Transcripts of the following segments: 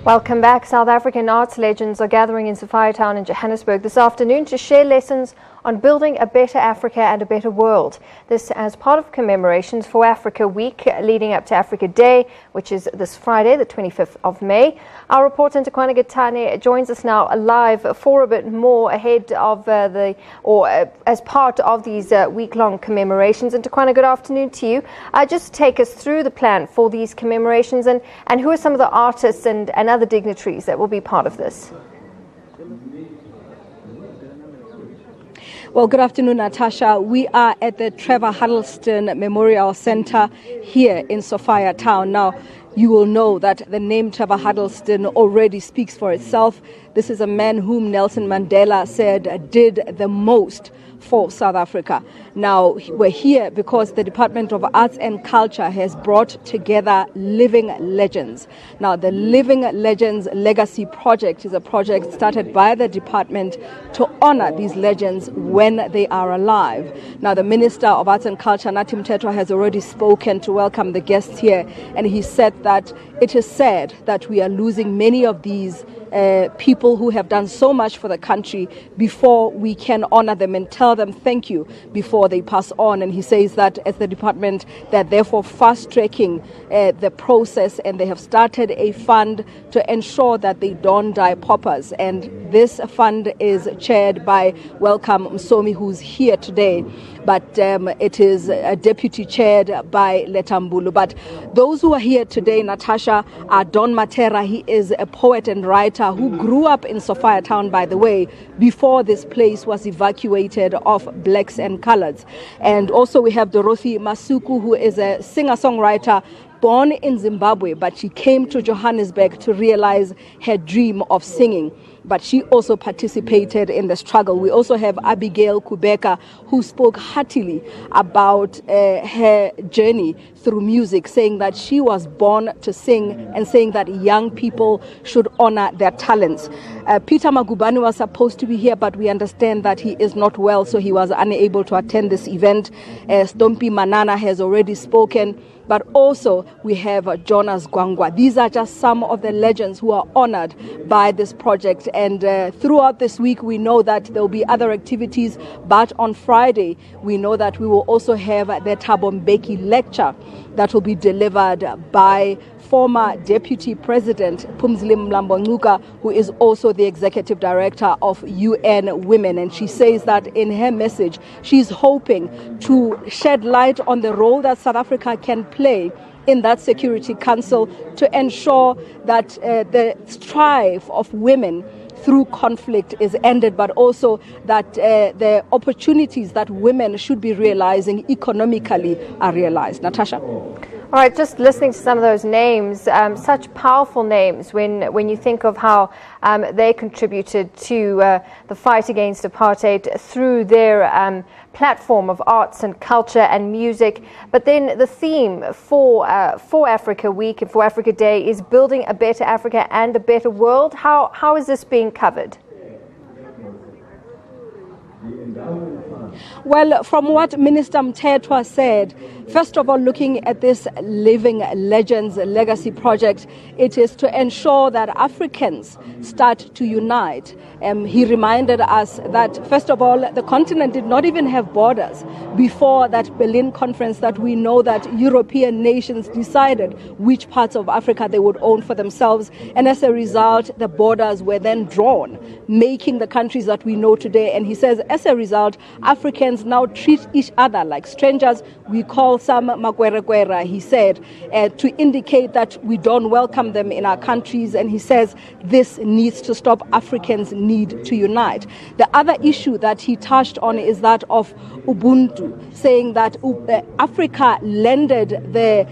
Welcome back. South African arts legends are gathering in Sophiatown in Johannesburg this afternoon to share lessons on building a better Africa and a better world. This as part of commemorations for Africa Week leading up to Africa Day, which is this Friday, the 25th of May. Our reporter Ntakwana Gatane joins us now live for a bit more ahead of as part of these week-long commemorations. And Ntakwana, good afternoon to you. Just take us through the plan for these commemorations and who are some of the artists and other dignitaries that will be part of this. Well, good afternoon, Natasha. We are at the Trevor Huddleston Memorial Center here in Sophiatown. Now, you will know that the name Trevor Huddleston already speaks for itself. This is a man whom Nelson Mandela said did the most for South Africa. Now, we're here because the Department of Arts and Culture has brought together living legends. Now, the Living Legends Legacy Project is a project started by the department to honor these legends when they are alive. Now, the Minister of Arts and Culture, Nathi Mthethwa, has already spoken to welcome the guests here, and he said that it is sad that we are losing many of these people who have done so much for the country before we can honor them and tell them thank you before they pass on. And he says that as the department, they're therefore fast-tracking the process, and they have started a fund to ensure that they don't die paupers. And this fund is chaired by Welcome Msomi, who's here today, but it is deputy chaired by Letambulu. But those who are here today, Natasha, are Don Matera. He is a poet and writer who grew up in Sophiatown, by the way, before this place was evacuated of blacks and coloreds. And also we have Dorothy Masuku, who is a singer-songwriter born in Zimbabwe, but she came to Johannesburg to realize her dream of singing. But she also participated in the struggle. We also have Abigail Kubeka, who spoke heartily about her journey through music, saying that she was born to sing and saying that young people should honor their talents. Peter Magubani was supposed to be here, but we understand that he is not well, so he was unable to attend this event. Stompy Manana has already spoken. But also we have Jonas Gwangwa. These are just some of the legends who are honored by this project. And throughout this week, we know that there will be other activities. But on Friday, we know that we will also have the Thabo Mbeki lecture that will be delivered by former Deputy President Phumzile Mlambo-Ngcuka, who is also the Executive Director of UN Women. And she says that in her message, she's hoping to shed light on the role that South Africa can play in that Security Council to ensure that the strife of women through conflict is ended, but also that the opportunities that women should be realizing economically are realized. Natasha? All right, just listening to some of those names, such powerful names when you think of how they contributed to the fight against apartheid through their platform of arts and culture and music. But then the theme for Africa Week and for Africa Day is building a better Africa and a better world. How is this being covered? Well, from what Minister Mthethwa said, first of all, looking at this Living Legends Legacy Project, it is to ensure that Africans start to unite. He reminded us that, first of all, the continent did not even have borders before that Berlin conference, that we know that European nations decided which parts of Africa they would own for themselves. And as a result, the borders were then drawn, making the countries that we know today. And he says, as a result, Africans now treat each other like strangers. We call some Makwerekwera, he said, to indicate that we don't welcome them in our countries. And he says this needs to stop. Africans need to unite. The other issue that he touched on is that of Ubuntu, saying that Africa lended the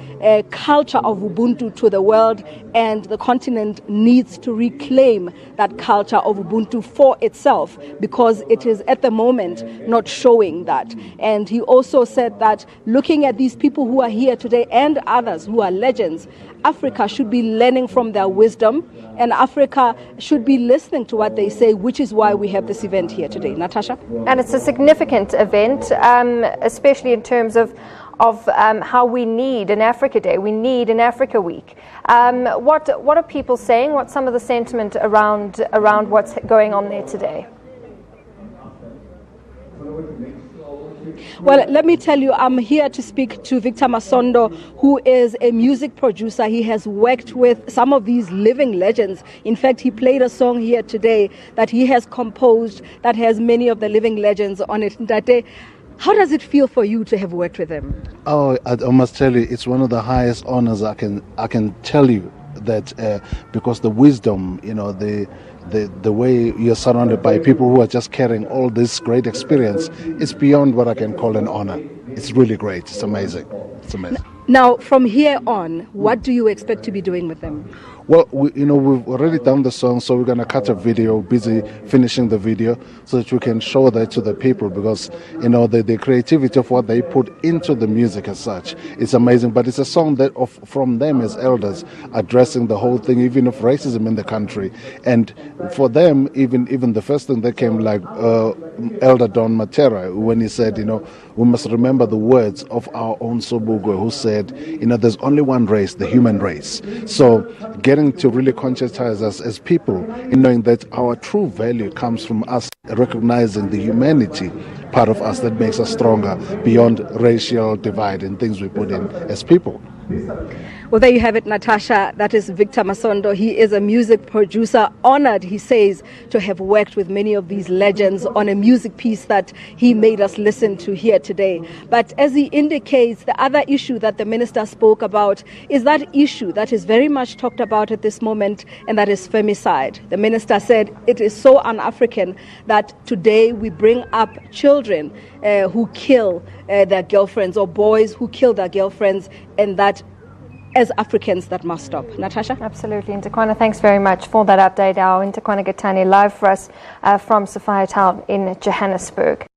culture of Ubuntu to the world, and the continent needs to reclaim that culture of Ubuntu for itself, because it is at the moment not showing that. And he also said that looking at these people who are here today and others who are legends, Africa should be learning from their wisdom, and Africa should be listening to what they say, which is why we have this event here today. Natasha? And it's a significant event, especially in terms of of how we need an Africa Day, we need an Africa Week. What are people saying? What's some of the sentiment around what's going on there today? Well, let me tell you, I'm here to speak to Victor Masondo, who is a music producer. He has worked with some of these living legends. In fact, he played a song here today that he has composed that has many of the living legends on it. Ndate, how does it feel for you to have worked with him? Oh, I must tell you, it's one of the highest honors I can tell you that because the wisdom, the way you're surrounded by people who are just carrying all this great experience, it's beyond what I can call an honor. It's really great. It's amazing. It's amazing. Now, from here on, what do you expect to be doing with them? Well, we've already done the song, so we're going to cut a video, busy finishing the video, so that we can show that to the people, because, the creativity of what they put into the music as such, it's amazing. But it's a song that from them as elders, addressing the whole thing, even of racism in the country. And for them, even the first thing that came, like Elder Don Matera, when he said, we must remember the words of our own Sobugwe, who said, there's only one race, the human race. So getting to really conscientize us as people in knowing that our true value comes from us recognizing the humanity part of us that makes us stronger beyond racial divide and things we put in as people. Well, there you have it, Natasha. That is Victor Masondo. He is a music producer, honored, he says, to have worked with many of these legends on a music piece that he made us listen to here today. But as he indicates, the other issue that the minister spoke about is that issue that is very much talked about at this moment, and that is femicide. The minister said it is so un-African that today we bring up children who kill their girlfriends, or boys who kill their girlfriends, and that as Africans that must stop. Natasha? Absolutely. Ntakwana, thanks very much for that update. Our Ntakwana Gatani live for us from Sophiatown in Johannesburg.